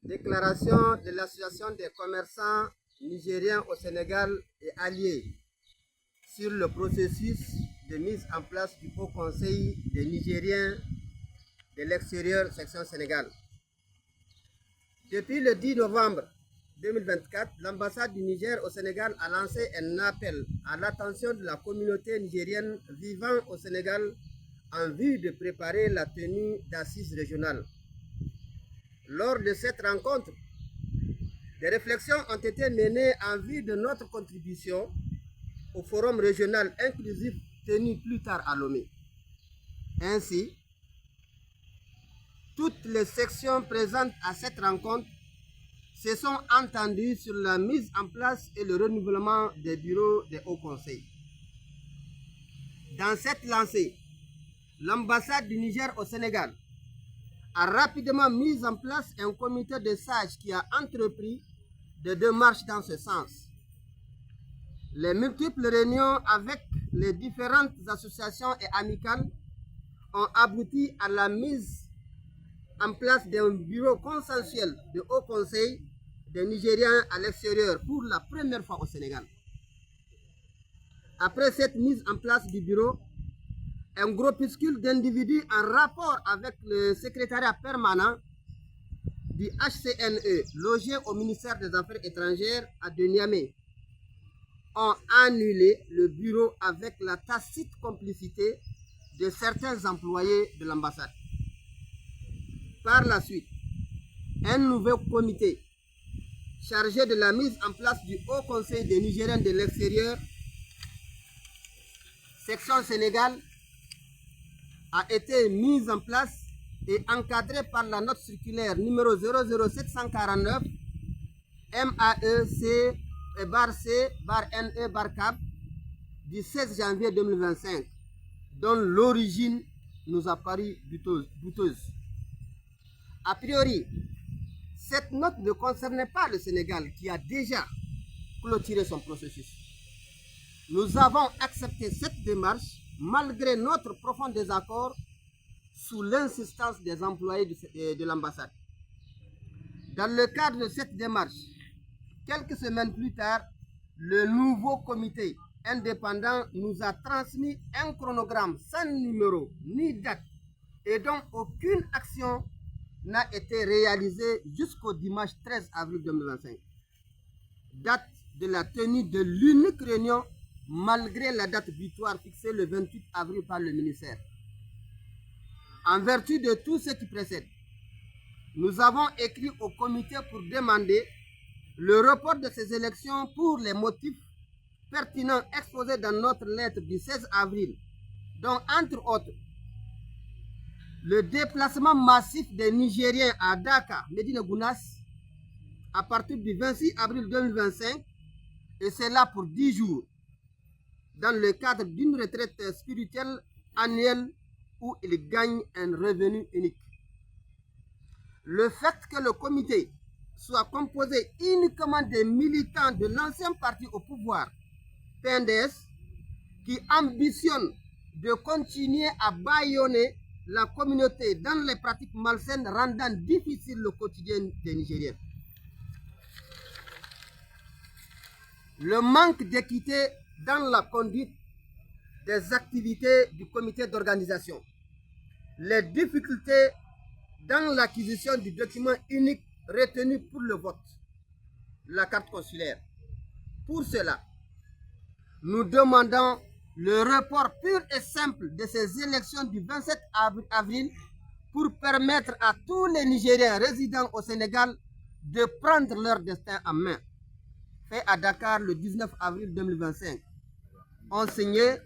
Déclaration de l'Association des commerçants nigériens au Sénégal et alliés sur le processus de mise en place du Haut Conseil des Nigériens de l'extérieur, section Sénégal. Depuis le 10 novembre 2024, l'ambassade du Niger au Sénégal a lancé un appel à l'attention de la communauté nigérienne vivant au Sénégal en vue de préparer la tenue d'assises régionales. Lors de cette rencontre, des réflexions ont été menées en vue de notre contribution au forum régional inclusif tenu plus tard à Lomé. Ainsi, toutes les sections présentes à cette rencontre se sont entendues sur la mise en place et le renouvellement des bureaux des hauts conseils. Dans cette lancée, l'ambassade du Niger au Sénégal a rapidement mis en place un comité de sages qui a entrepris des démarches dans ce sens. Les multiples réunions avec les différentes associations et amicales ont abouti à la mise en place d'un bureau consensuel de haut conseil des Nigériens à l'extérieur pour la première fois au Sénégal. Après cette mise en place du bureau, un groupuscule d'individus en rapport avec le secrétariat permanent du HCNE, logé au ministère des Affaires étrangères à Niamey, ont annulé le bureau avec la tacite complicité de certains employés de l'ambassade. Par la suite, un nouveau comité chargé de la mise en place du Haut Conseil des Nigériens de l'extérieur, section Sénégal, a été mis en place et encadré par la note circulaire numéro 00749 MAEC-C-NE-CAP du 16 janvier 2025, dont l'origine nous a paru douteuse. A priori, cette note ne concernait pas le Sénégal qui a déjà clôturé son processus. Nous avons accepté cette démarche malgré notre profond désaccord sous l'insistance des employés de l'ambassade. Dans le cadre de cette démarche, quelques semaines plus tard, le nouveau comité indépendant nous a transmis un chronogramme sans numéro ni date et dont aucune action n'a été réalisée jusqu'au dimanche 13 avril 2025, date de la tenue de l'unique réunion malgré la date butoir fixée le 28 avril par le ministère. En vertu de tout ce qui précède, nous avons écrit au comité pour demander le report de ces élections pour les motifs pertinents exposés dans notre lettre du 16 avril, dont entre autres le déplacement massif des Nigériens à Dakar, Médina Gounass, à partir du 26 avril 2025, et c'est là pour 10 jours, dans le cadre d'une retraite spirituelle annuelle où ils gagnent un revenu unique. Le fait que le comité soit composé uniquement des militants de l'ancien parti au pouvoir, PNDS, qui ambitionne de continuer à bâillonner la communauté dans les pratiques malsaines rendant difficile le quotidien des Nigériens. Le manque d'équité dans la conduite des activités du comité d'organisation, les difficultés dans l'acquisition du document unique retenu pour le vote, la carte consulaire. Pour cela, nous demandons le report pur et simple de ces élections du 27 avril pour permettre à tous les Nigériens résidant au Sénégal de prendre leur destin en main. Fait à Dakar le 19 avril 2025. Ont signé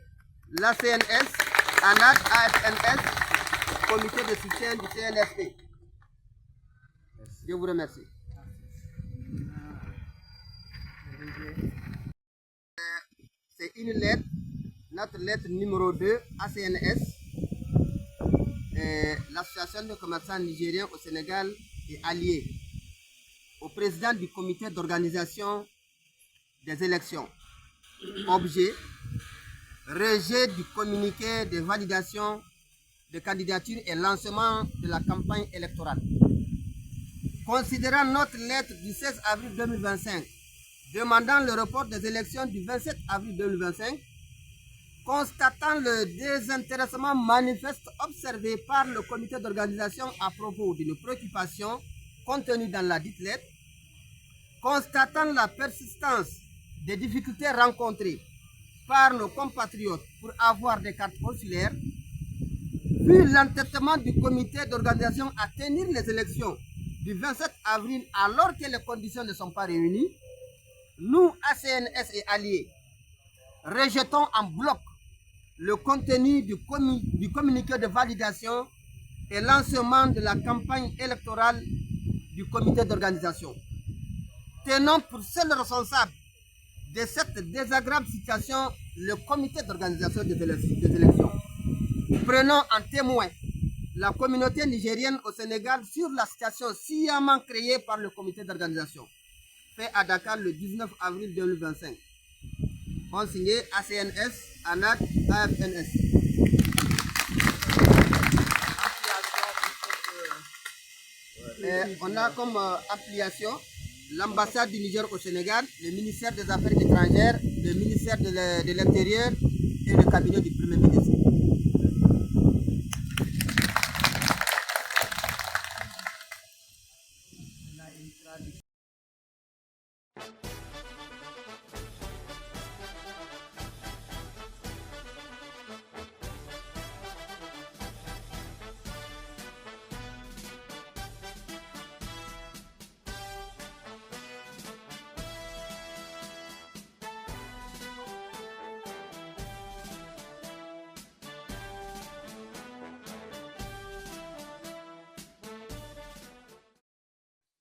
l'ACNS, ANAD, AFNS, comité de soutien du CNSP. Je vous remercie. C'est une lettre, notre lettre numéro 2, ACNS, l'Association des commerçants nigériens au Sénégal et alliés, au président du comité d'organisation des élections. Objet, rejet du communiqué de validation de candidature et lancement de la campagne électorale. considérant notre lettre du 16 avril 2025 demandant le report des élections du 27 avril 2025, constatant le désintéressement manifeste observé par le comité d'organisation à propos d'une préoccupation contenue dans la dite lettre, constatant la persistance des difficultés rencontrées par nos compatriotes pour avoir des cartes consulaires, vu l'entêtement du comité d'organisation à tenir les élections du 27 avril alors que les conditions ne sont pas réunies, nous, ACNS et alliés, rejetons en bloc le contenu du communiqué de validation et lancement de la campagne électorale du comité d'organisation. Tenons pour seul responsable de cette désagréable situation le comité d'organisation des élections. Prenons en témoin la communauté nigérienne au Sénégal sur la situation sciemment créée par le comité d'organisation, fait à Dakar le 19 avril 2025. On signé ACNS, ANAT, AFNS. On a comme affiliation l'ambassade du Niger au Sénégal, le ministère des Affaires étrangères, le ministère de l'Intérieur et le cabinet du Premier ministre.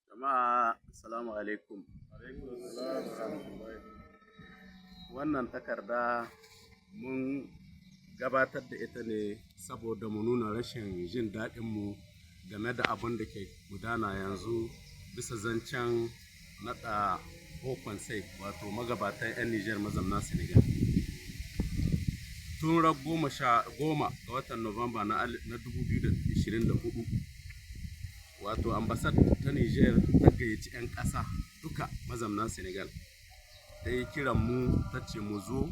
Jama'a assalamu alaikum. Wannan takarda mun gabatar da ita ne saboda mu nuna rashin jin daɗinmu game da abin da ke gudana yanzu bisa zancen naɗa hokon sai wato magabatan 'yan Nijar mazamna Senegal. Tun ran 10 ga watan Nuwamba na 2024 wato ambasad ta Niger ta gayyaci 'yan ƙasa duka mazamnan Senegal ta yi kiran mu ta ce mu zo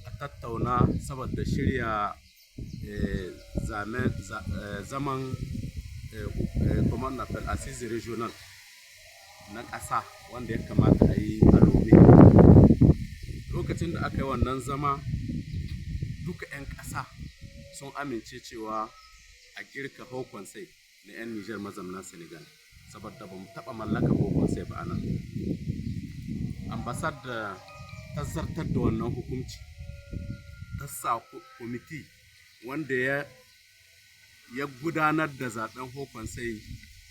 a tattauna saboda shirya zaman command appel assise regional na ƙasa wanda ya kamata a yi a Lome. Lokacin da aka yi wannan zama duka 'yan ƙasa sun amince cewa a girka hokon sai na 'yan Nijar mazamna Senegal saboda ba mu taɓa mallaka hokon sai ba anan. Ambasad da ta zartar da wannan hukunci ta sa kwamiti wanda ya gudanar da zaben hokon sai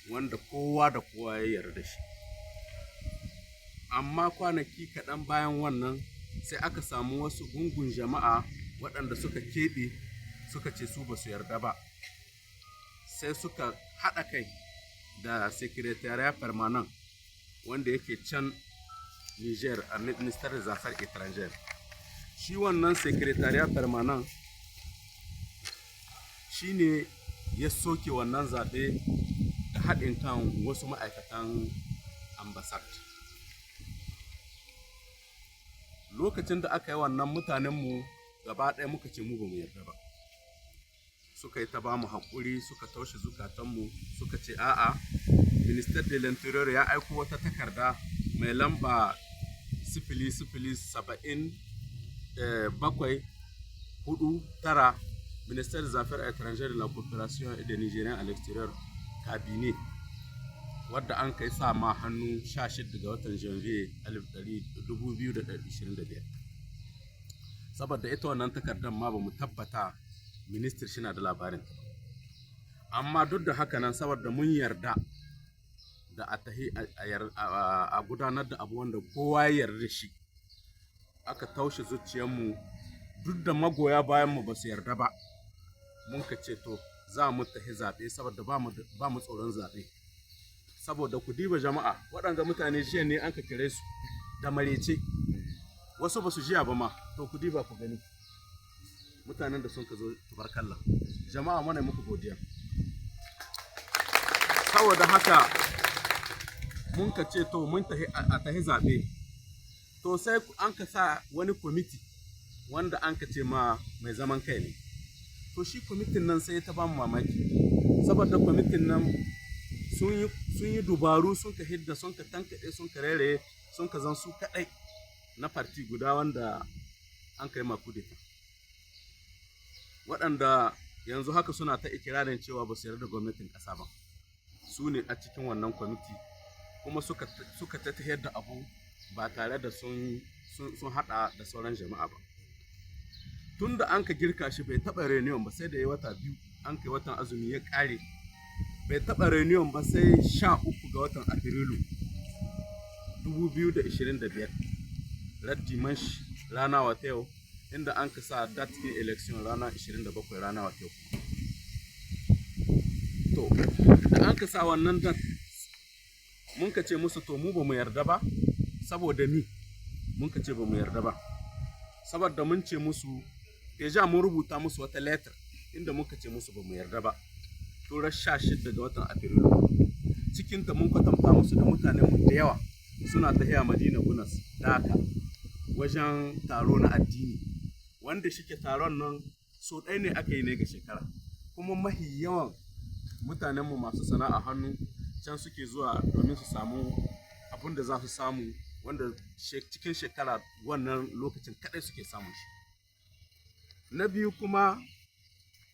wanda kowa da kowa ya yarda shi. Amma kwanaki kaɗan bayan wannan sai aka samu wasu gungun jama'a waɗanda suka keɓe suka ce su ba su yarda ba, sai suka haɗa kai da secretariat permanent wanda yake can Niger a Minister des Affaires étrangères. Shi wannan secretariat permanent shi ne ya soke wannan zaɓe da haɗin kan wasu ma'aikatan ambasad. Lokacin da aka yi wannan mutanenmu gaba ɗaya muka ce mu ba mu yarda ba. Suka yi ta ba mu haƙuri, suka taushe zukatanmu, suka ce a'a, Minister de l'Interior ya aiko wata takarda mai lamba 00749 Ministère des Affaires étrangères de la Coopération et des Nigériens à l'extérieur cabinet wadda an kai sa ma hannu 16 ga watan Janvier 2025. Saboda ita wannan takardar ma ba mu tabbata minister shi na da labarin. Amma duk da haka nan saboda mun yarda da a gudanar da abu wanda kowa ya yarda shi, aka taushe zuciyarmu duk da magoya bayanmu ba su yarda ba. Mun ka ce to za mu tafi zaɓe saboda ba mu tsoron zaɓe. Saboda ku diba jama'a, waɗanga mutane jiya ne an ka kire su da marece, wasu ba su jiya ba ma, to ku diba ku gani mutanen da sun ka zo tubarkalla. Jama'a mana muku godiya. Saboda haka mun ka ce to mun tahi zaɓe, to sai an ka sa wani kwamiti wanda an ka ce ma mai zaman kai ne. To shi kwamitin nan sai ta ba mu mamaki, saboda kwamitin nan sun yi dubaru, sun ka hidda, sun ka tankaɗe, sun ka rere, sun ka zan su kaɗai na farti guda wanda an kai makudeta, waɗanda yanzu haka suna ta ikirarin cewa ba su yarda da gwamnatin ƙasa ba. Su ne a cikin wannan kwamiti kuma suka ta tafiyar da abu ba tare da sun haɗa da sauran jama'a ba. Tun da an ka girka shi bai taɓa reunion ba sai da ya wata 2, an kai watan azumi ya ƙare, bai taɓa reunion ba sai 13 ga watan Afrilu 2025, raddi manshi rana wata yau, inda an ka sa date in election rana 27 rana wata yau. To da an ka sa wannan date, mun ka ce musu to mu ba mu yarda ba, saboda ni mun ka ce ba mu yarda ba, saboda mun ce musu deja mun rubuta musu wata letter inda muka ce musu ba mu yarda ba. To ran 16 ga watan Afrilu cikinta mun kwatanta musu da mutanen mu da yawa suna tafiya Madina Gunas Daka wajen taro na addini, wanda shike taron nan so ɗaya ne aka yi ne ga shekara, kuma mahi yawan mutanenmu masu sana'a hannu can suke zuwa domin su samu abin da za su samu, wanda cikin shekara wannan lokacin kaɗai suke samun shi. Na biyu kuma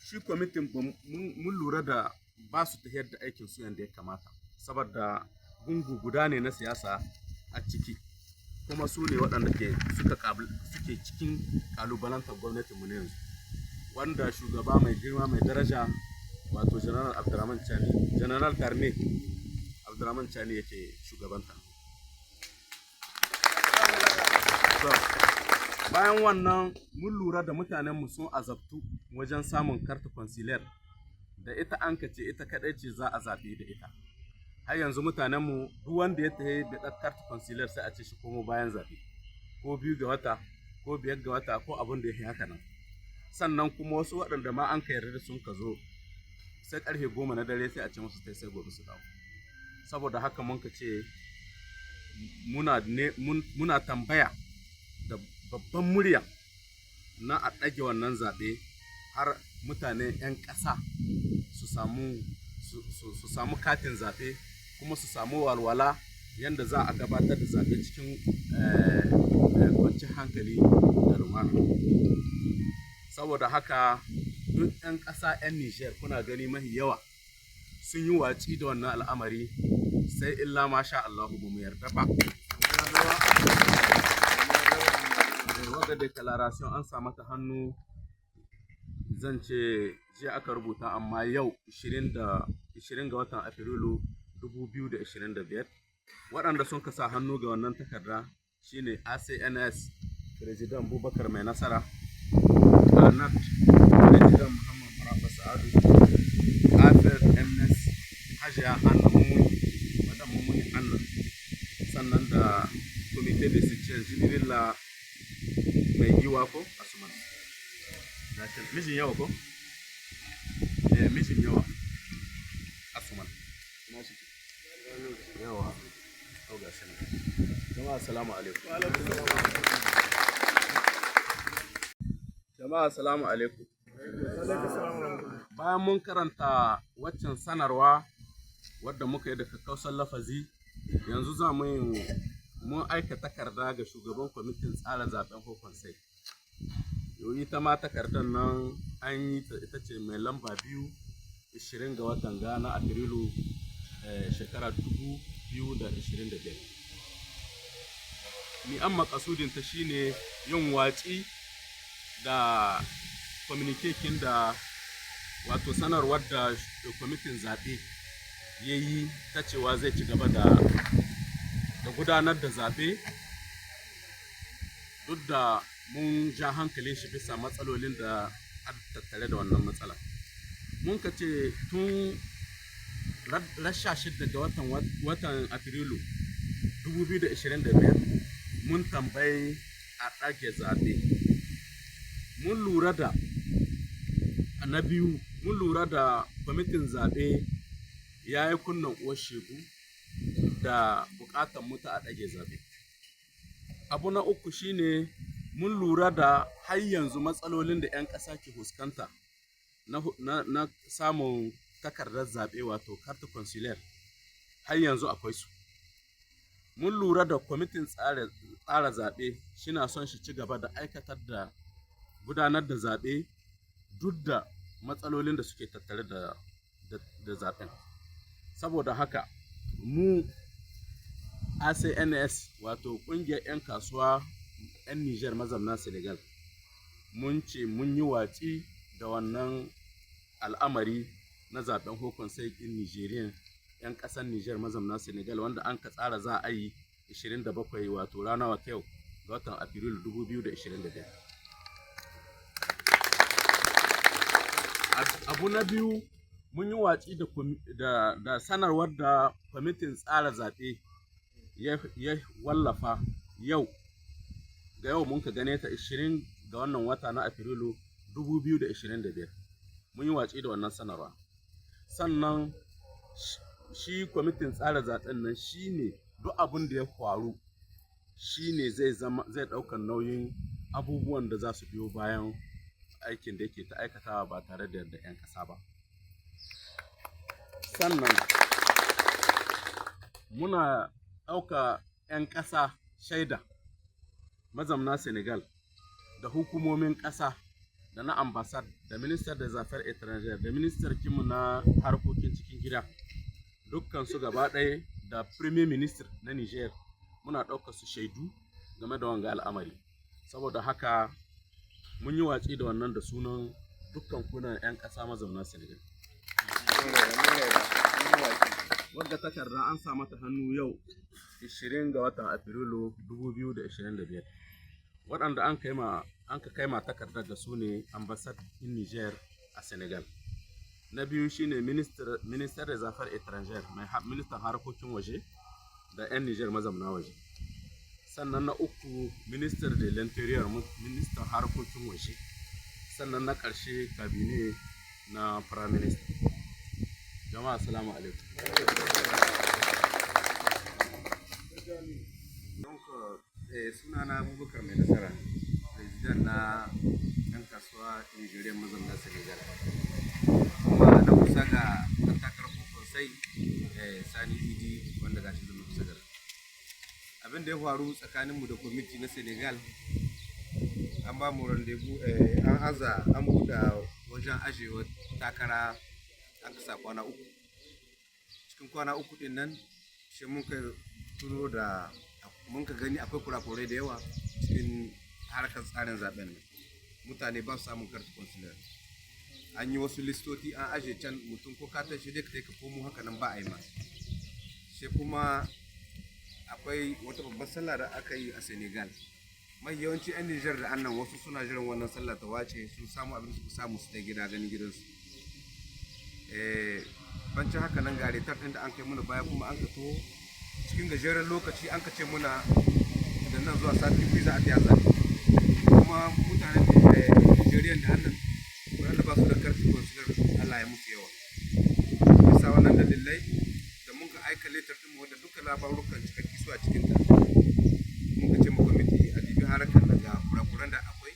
shi kwamitin mun lura da ba su tafiyar da aikin su yadda ya kamata, saboda gungu guda ne na siyasa a ciki, kuma su ne waɗanda suke cikin kalubalantar gwamnatinmu ne yanzu, wanda shugaba mai girma mai daraja wato General Abdurrahman Chani, General Garne Abdurrahman Chani yake shugabanta. Bayan wannan mun lura da mutanenmu sun azabtu wajen samun karta consular, da ita an ka ce ita kaɗai ce za a zaɓe da ita. Har yanzu mutanenmu duk wanda ya tafi da ɗan karta consular sai a ce shi komo bayan zaɓe, ko 2 ga wata ko 5 ga wata ko abin da ya fi haka nan. Sannan kuma wasu waɗanda ma an ka yarda da sun ka zo sai ƙarfe 10 na dare sai a ce musu sai gobe su dawo. Saboda haka mun ka ce muna tambaya da babban murya na a ɗage wannan zaɓe har mutane 'yan ƙasa su samu katin zaɓe, kuma su samu walwala yadda za a gabatar da zaɓe cikin kwanciyar hankali da lumana. Saboda haka duk 'yan ƙasa 'yan Nijar kuna gani mahi yawa sun yi watsi da wannan al'amari, sai illa masha Allah ba mu yarda ba. Wadda declaration an sa mata hannu zan ce jiya aka rubuta, amma yau 20 ga watan Afrilu 2025 waɗanda sun kasa hannu ga wannan takarda shine ACNS President Bubakar Mai Nasara, ANAT President Muhammad Marafa Sa'adu, AFER MS Hajiya Anna Mummuni, Madam Mummuni Anna, sannan da Comité de Soutien Jibrilla mai giwa ko Asuman. Mijin yawa ko? Mijin yawa Asuman. Yawa. Au ga shi. Jama'a assalamu alaikum. Jama'a assalamu alaikum. Bayan mun karanta waccan sanarwa wadda muka yi da kakkausar lafazi, yanzu za mu yi mun aika takarda ga shugaban kwamitin tsara zaben Hokonsai. Yau ita ma takardar nan an yi ita ce mai lamba 2 20 ga watan na Afrilu shekara 2025. Ni an makasudinta shine yin watsi da communication da wato sanarwar da kwamitin zaɓe ya yi ta cewa zai ci gaba da gudanar da zaɓe, duk da mun ja hankalin shi bisa matsalolin da tattare da wannan matsala. Mun ka ce tun rasha 6 ga watan Afrilu 2025 mun tambayi a ɗage zaɓe. Mun lura da na biyu, mun lura da kwamitin zaɓe ya yi kunnan uwar shegu da buƙatar mutu a ɗage zaɓe. Abu na uku shine mun lura da har yanzu matsalolin da 'yan ƙasa ke fuskanta na samun takardar zaɓe wato carte consulaire har yanzu akwai su. Mun lura da kwamitin tsara zaɓe shina son shi ci gaba da aikatar da gudanar da zaɓe duk da matsalolin da suke tattare da zaɓen. Saboda haka mu ACNS wato ƙungiyar 'yan kasuwa 'yan Nijar mazamna Senegal mun ce mun yi watsi da wannan al'amari na zaɓen hukun sai in Nijeriyan 'yan ƙasar Nijar mazamna Senegal wanda an ka tsara za a yi 27 wato rana wata yau ga watan Afrilu 2025. Abu na biyu mun yi watsi da sanarwar da kwamitin tsara zaɓe ya wallafa yau ga yau mun ka gane ta 20 ga wannan wata na Afrilu 2025. Mun yi watsi da wannan sanarwa. Sannan shi kwamitin tsara zaɓen nan shi ne duk abin da ya faru shi ne zai ɗaukar nauyin abubuwan da za su biyo bayan aikin da yake ta aikatawa ba tare da yarda 'yan ƙasa ba. Sannan muna ɗauka 'yan ƙasa shaida mazamna Senegal da hukumomin ƙasa da na ambasad da ministar da zafar étranger da ministar kinmu na harkokin cikin gida dukkan su gaba ɗaya da premier minister na Niger muna ɗaukar su shaidu game da wanga al'amari. Saboda haka mun yi watsi da wannan da sunan dukkan kunan 'yan ƙasa mazauna Senegal. Wadda takarda an sa mata hannu yau 20 ga watan Afrilu 2025. Waɗanda an ka kai ma takardar da su ne ambassad in Niger a Senegal. Na biyu shine minister da zafar étranger mai ministan harkokin waje da 'yan Niger mazamna waje. Sannan na uku minister de l'interior ministan harkokin waje. Sannan na ƙarshe kabine na prime minister. Jama'a assalamu alaikum. Sunana Abubakar Mai Nasara, president na 'yan kasuwa Nigerian mazamna Senegal. Kuma na kusa ga ɗan takarar sosai Sani Idi wanda ga shi da kusa da abin da ya faru tsakaninmu da kwamiti na Senegal. An ba mu randevu an buɗe wajen ajiyewa takara an kasa kwana uku. Cikin kwana uku ɗin nan shi mun ka turo da mun ka gani akwai kurakurai da yawa cikin harkar tsarin zaben nan. Mutane ba su samun kartu consular. An yi wasu listoti an aje can mutum ko katon shi dai ka komo haka nan ba a yi masu. Sai kuma akwai wata babbar sallah da aka yi a Senegal. Mai yawanci 'yan Nijar da annan wasu suna jiran wannan sallah ta wace sun samu abin su samu su ta gida ganin gidansu. Bancin haka nan gare tar ɗin da an kai muna baya kuma an ka to cikin gajeren lokaci an ka ce muna da nan zuwa sati biyu za a tiya zaɓe. Kuma mutanen Nijeriyan da annan wanda ba su da karfi consular Allah ya musu yawa. Bisa wannan dalilai da mun ka aika letter ɗin wanda duka labarukan cikakki su a cikin ta. Mun ka ce ma kwamiti a dibi harkar daga kurakuran da akwai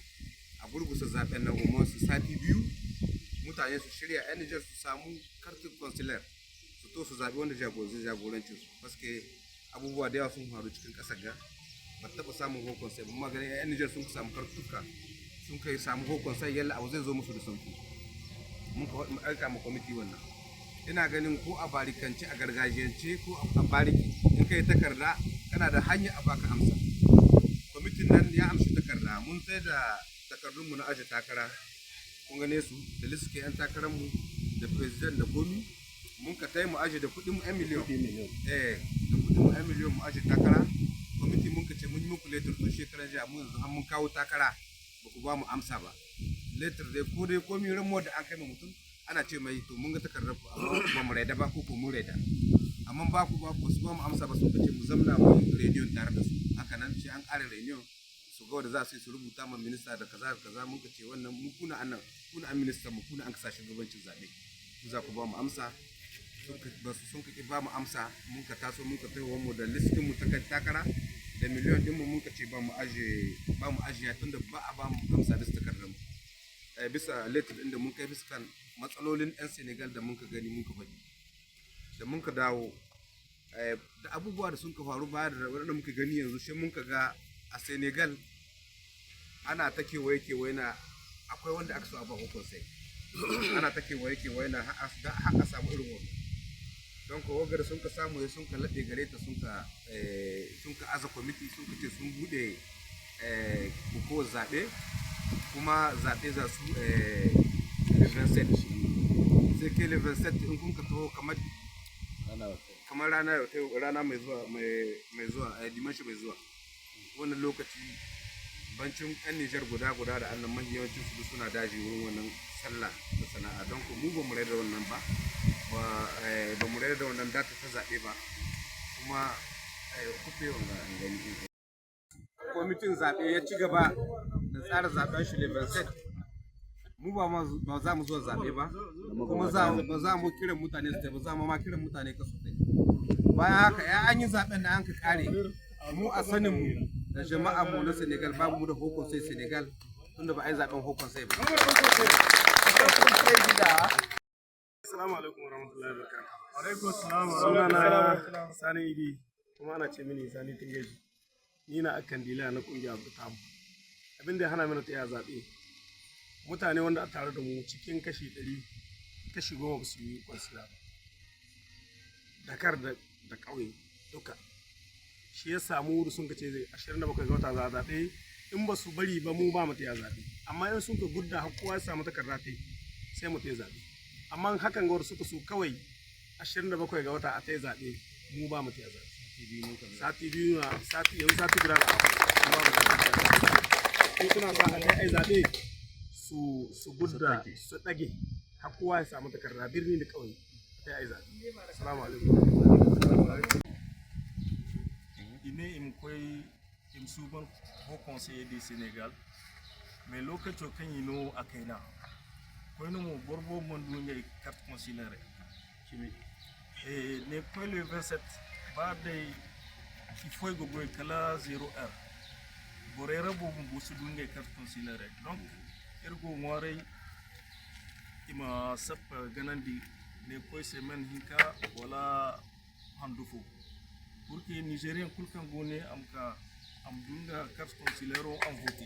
a gurgusa zaɓen nan umar su sati biyu mutane su shirya 'yan Nijar su samu kartin consular su to su zaɓi wanda jagorancin su. Paske abubuwa da yawa sun faru cikin ƙasar ga ba taɓa samun hukun sai ba maganin 'yan Nijar sun samu kartuka sun kai samu hukun sai yalla abu zai zo musu da sauki. Mun ka aika ma kwamiti wannan. Ina ganin ko a barikance a gargajiyance ko a bariki in kai takarda kana da hanya a baka amsa. Kwamitin nan ya amshi takarda mun sai da takardunmu na aje takara kun gane su da liske 'yan takararmu da president da komi mun ka tai mu aje da kuɗin mu 'yan miliyon. Da kuɗin mu 'yan miliyon mu aje takara. Kwamiti mun ka ce mun yi muku letter tun shekaran jiya mun yanzu har mun kawo takara ba ku ba mu amsa ba. Letter dai ko dai komi ramo da an kai ma mutum ana ce mai to mun ga takardar ku amma ba mu raida ba ko mun raida. Amma ba su ba mu amsa ba sun ce mu zamna mu reunion tare da su. Haka nan sai an ƙara reunion su ga wanda za su yi su rubuta ma minista da kaza mun ka ce wannan mu kuna an minista mu kuna an kasa shugabancin zaɓe. Ku za ku ba mu amsa sun ka ba mu amsa mun ka taso mun ka taiwa mu da listin mu ta takara da miliyan din mu mun ka ce ba mu ajiya tunda ba a ba mu amsa da takardar mu bisa letter din da mun kai bisa kan matsalolin yan Senegal da mun ka gani mun ka faɗi da mun ka dawo da abubuwa da sun ka faru baya da wanda muka gani yanzu sai mun ka ga a Senegal ana ta kewaye na akwai wanda aka so a ba hukunsai ana ta kewaye na har a samu irin wannan don ko wagar sun ka samu sun ka laɗe gare ta sun ka aza kwamiti sun ka ce sun buɗe hukumar zaɓe kuma zaɓe za su levenset sai ke levenset in kun ka taho kamar rana mai zuwa dimashi mai zuwa wannan lokaci bancin yan Nijar guda da annan mahi yawancin su suna daji wurin wannan sallah da sana'a don ku mu ba mu da wannan ba mu da wannan data ta zaɓe ba kuma kufe wanga an gani kwamitin zaɓe ya ci gaba da tsara zaɓen shi levenset mu ba za mu zuwa zaɓe ba kuma ba za mu kiran mutane su ba za mu ma kiran mutane kasu tai bayan haka ya an yi zaɓen da an ka kare mu a sanin mu da jama'a mu na Senegal babu mu da hukun sai Senegal tunda ba a yi zaben hukun sai ba. Assalamu alaikum warahmatullahi wabarakatuh. Alaikum assalam. Sunana Sani Idi kuma ana ce mini Sani Tingeji. Ni na akan dila na kungiyar Abdulkamu. Abin da ya hana mana tsaya zaɓe. Mutane wanda a tare da mu cikin kashi 100 kashi 10 ba su yi kwansila ba. Dakar da ƙauye duka. Shi ya samu da sun kace 27 ga wata za a zaɓe in ba su bari ba mu ba mu ta zaɓe amma in sun ka gudda har kowa ya samu takarda ta sai mu ta zaɓe amma hakan ga suka so kawai 27 ga wata a ta zaɓe mu ba mu ta zaɓe sati biyu na sati guda da ba mu ta zaɓe suna sa a kai ai zaɓe su gudda su ɗage har kowa ya samu takarda birni da ƙauye ta ai zaɓe. Assalamu alaikum. Im koy im suban au conseiller du Sénégal mais lokaco kan yino akaina koy no mo borbo mon du ngay carte consulaire kimi et ne koy le 27 ba day il faut go goy kala 0h borera bo mo su du ngay carte consulaire donc ergo ngore ima sap ganandi ne koy semaine hinka wala handufo pour que Nigérien kulkan gone am dunga carte consulaire am voté.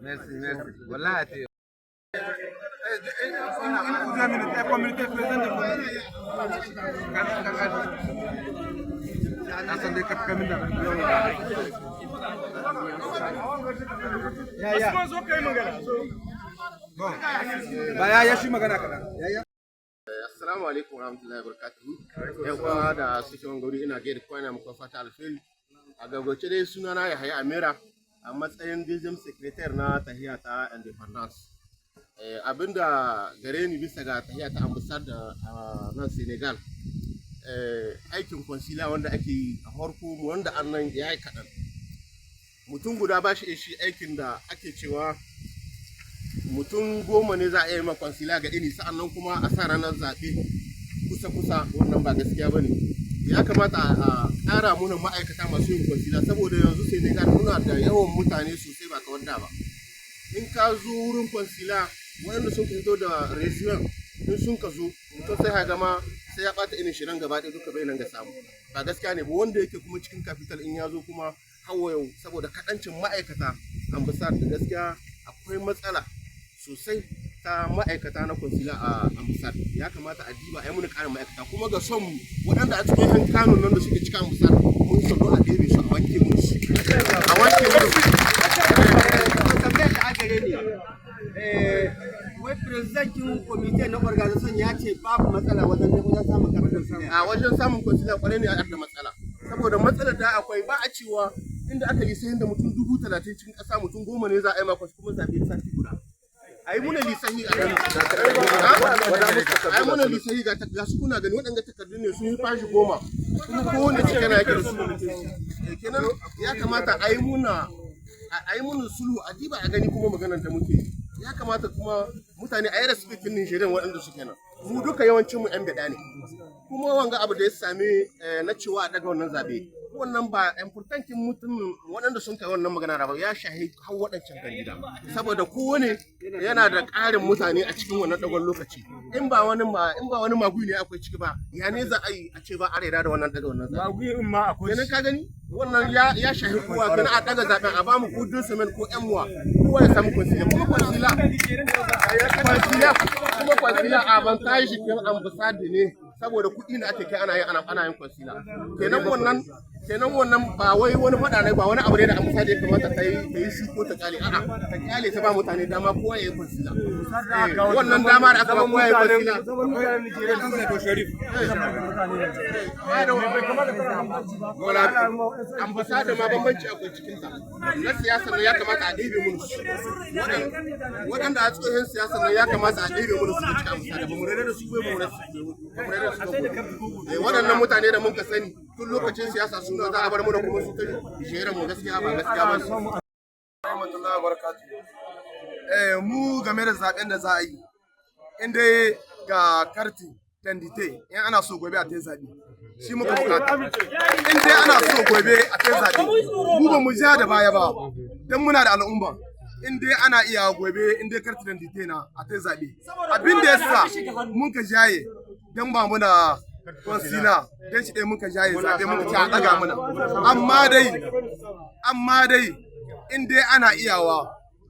Merci. Voilà. Ya shi magana kaɗan. Assalamu alaikum warahmatullahi wabarakatuh. Yan uwa da suke wani guri ina gaida kwana muku fata alheri. A gaggauce dai sunana Yahaya Amira a matsayin Division Secretary na tahiya ta Independence. Abinda gare ni bisa ga tahiya ta ambassador a nan Senegal. Aikin consular wanda ake yi a farko wanda annan ya yi kaɗan. Mutum guda ba shi aikin da ake cewa mutum 10 ne za a yi ma kwansila ga ini sa'annan kuma a sa ranar zaɓe kusa wannan ba gaskiya ba ne. Ya kamata a ƙara muna ma'aikata masu yin kwansila saboda yanzu Senegal muna da yawan mutane sosai ba kawar da ba. In ka zo wurin kwansila waɗanda sun ka fito da resume in sun ka zo mutum sai ha gama sai ya ɓata irin shirin gaba ɗaya duka bai nan ga samu ba gaskiya ne ba wanda yake kuma cikin capital in ya zo kuma hawa yau saboda kaɗancin ma'aikata ambassador da gaskiya akwai matsala sosai ta ma'aikata na kwansila a ambasad ya kamata a diba a yi muni ƙarin ma'aikata kuma ga son waɗanda a cikin yan kanun nan da suke cika ambasad mun sabo a ɗebe su a wanke mu tambayar da aka ne wai prezidentin komite na organization ya ce babu matsala wajen samun kwansila a wajen samun kwansila kwarai ne a da matsala saboda matsalar da akwai ba a cewa inda aka yi sayin da mutum 30,000 cikin ƙasa mutum 10 ne za a yi makwas kuma zaɓe sati guda a yi muna lisahi ga su kuna gani waɗanda takardun ne sun yi fashi 10 kuma kowane cikin na yake da su kenan ya kamata a yi muna sulhu a diba a gani kuma maganar da muke ya kamata kuma mutane a yi respectin Nigerian waɗanda suke nan. Mu duka yawancin mu 'yan bida ne. Kuma wanga abu da ya sami na cewa daga wannan zabe. Wannan ba importantin mutum waɗanda sun kai wannan magana ba ya shahi har waɗancan gida. Saboda kowane yana da ƙarin mutane a cikin wannan dogon lokaci. In ba wani magui ne akwai ciki ba, ya ne za a yi a ce ba a raida da wannan daga wannan zabe. Magui in ma akwai. Kenan ka gani? Wannan ya shahi kowa kana a daga zaben a bamu ko document ko yan muwa kowa ya samu kwasila kuma kwasila a ban tayi shi kan ambassade ne saboda kuɗi ne ake kai ana yin kwasila kenan wannan ba wai wani faɗa ne ba wani abu ne da ambassade ya kamata ta yi shi ko ta kyale a'a ta kyale ta ba mutane dama kowa ya yi kwasila wannan dama da aka ba kowa ya yi kwasila ambasada ma bambanci akwai cikinta na siyasa ne ya kamata a ɗebe mun su waɗanda a tsohon siyasa ne ya kamata a ɗebe mun su cikin ambasada ba mu rere da su ko ba mu rere da su waɗannan mutane da mun ka sani tun lokacin siyasa suna za a bar mu da kuma su ta jere mu gaskiya ba su rahmatullahi wa barakatuh mu game da zaben da za a yi inda ga karti dandite in ana so gobe a ta zaɓe shi muka bukata in dai ana so gobe a ta zaɓe mu ba mu ja da baya ba don muna da al'umma in dai ana iya gobe in dai karti dandite na a ta zaɓe abin da yasa mun ka jaye don ba muna konsila don shi ɗaya mun ka jaye zaɓe mun ka ci a ɗaga muna amma dai in dai ana iyawa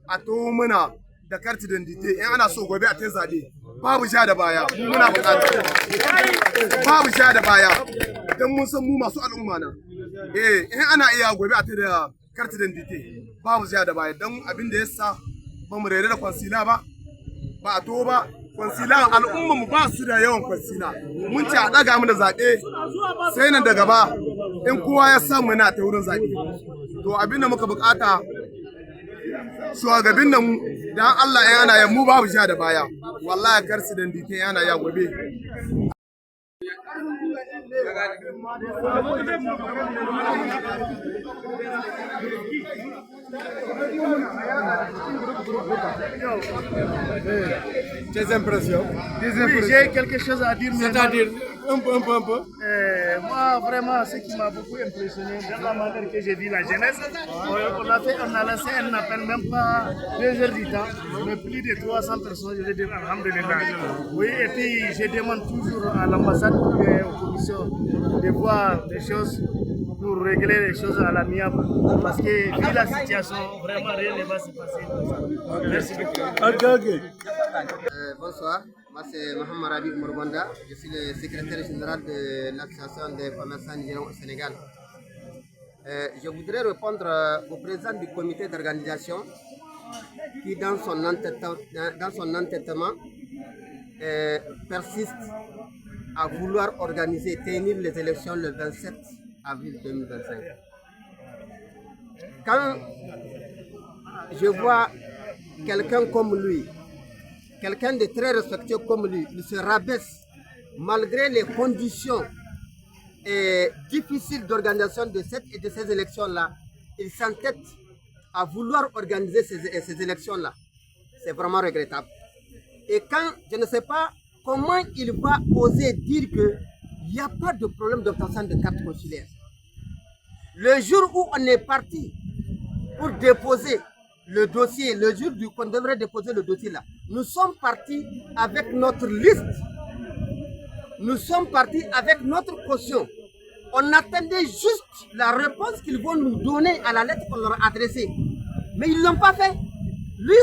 a to muna da karti dandite in ana so gobe a ta zaɓe babu sha da baya muna bukata babu sha da baya don mun san mu masu al'umma na in ana iya gobe a ta da karti dandite babu sha da baya don abin da yasa ba mu rere da kwansila ba a to ba kwansila al'umma mu ba su da yawan kwansila mun ci a daga mu da zaɓe sai nan da gaba in kowa ya samu na ta wurin zaɓe to abin da muka bukata shugabin nan dan Allah ya ana ya mu babu sha da baya wallahi karsi dan dike yana ya gobe Des impressions. Oui, j'ai quelque chose à dire. C'est-à-dire un peu. Moi, vraiment, ce qui m'a beaucoup impressionné, dans la manière que j'ai vu la jeunesse, on a lancé un appel, même pas 2 heures du temps, mais plus de 300 personnes, je veux dire, alhamdulillah. Oui, et puis je demande toujours à l'ambassade et aux commissions de voir des choses pour régler les choses à l'amiable. Parce que vu la situation, vraiment rien ne va se passer. Merci beaucoup. Bonsoir, moi c'est Mohamed Rabi Mourbanda, je suis le secrétaire général de l'Association des commerçants nigériens au Sénégal. Je voudrais répondre au président du comité d'organisation qui, dans son entêtement, persiste à vouloir tenir les élections le 27 avril 2025. Quand je vois quelqu'un comme lui, quelqu'un de très respectueux comme lui, il se rabaisse malgré les conditions difficiles d'organisation de ces élections-là. Il s'entête à vouloir organiser ces élections-là. C'est vraiment regrettable. Et quand, je ne sais pas comment il va oser dire qu'il n'y a pas de problème d'obtention de carte consulaire. Le jour où on est parti pour déposer le dossier, le jour qu'on devrait déposer le dossier là, nous sommes partis avec notre liste, nous sommes partis avec notre caution. On attendait juste la réponse qu'ils vont nous donner à la lettre qu'on leur a adressée. Mais ils ne l'ont pas fait. Lui,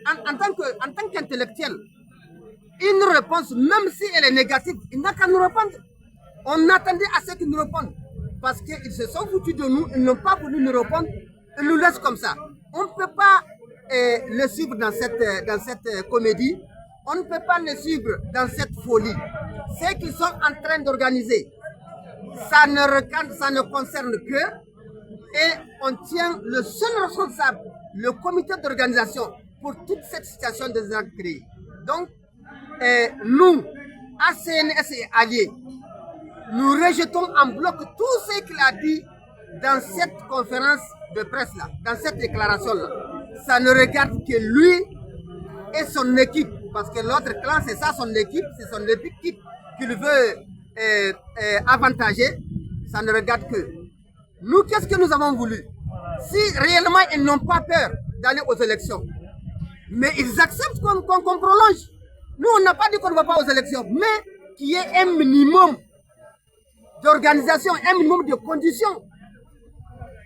en tant qu'intellectuel, une réponse, même si elle est négative, il n'a qu'à nous répondre. On attendait à ce qu'ils nous répondent. Parce qu'ils se sont foutus de nous, ils n'ont pas voulu nous répondre, ils nous laissent comme ça. On ne peut pas le suivre dans cette comédie, on ne peut pas le suivre dans cette folie. Ce qu'ils sont en train d'organiser, ça ne concerne qu'eux, et on tient le seul responsable, le comité d'organisation, pour toute cette situation désordre créée. Donc, nous, ACNS et alliés, nous rejetons en bloc tout ce qu'il a dit dans cette conférence de presse-là, dans cette déclaration-là. Ça ne regarde que lui et son équipe, parce que l'autre clan, c'est ça son équipe, c'est son équipe qu'il veut avantager, ça ne regarde que. Nous, qu'est-ce que nous avons voulu? Si réellement ils n'ont pas peur d'aller aux élections, mais ils acceptent qu'on prolonge. Nous, on n'a pas dit qu'on ne va pas aux élections, mais qu'il y ait un minimum d'organisation, un minimum de conditions.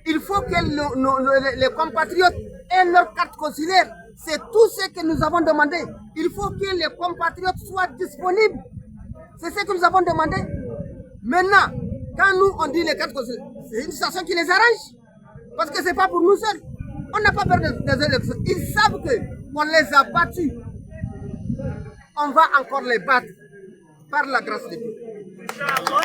Il faut que les compatriotes aient leur carte consulaire. C'est tout ce que nous avons demandé. Il faut que les compatriotes soient disponibles. C'est ce que nous avons demandé. Maintenant, quand nous on dit les cartes consulaires, c'est une situation qui les arrange. Parce que ce n'est pas pour nous seuls. On n'a pas peur des élections. Ils savent qu'on les a battus. On va encore les battre par la grâce de Dieu.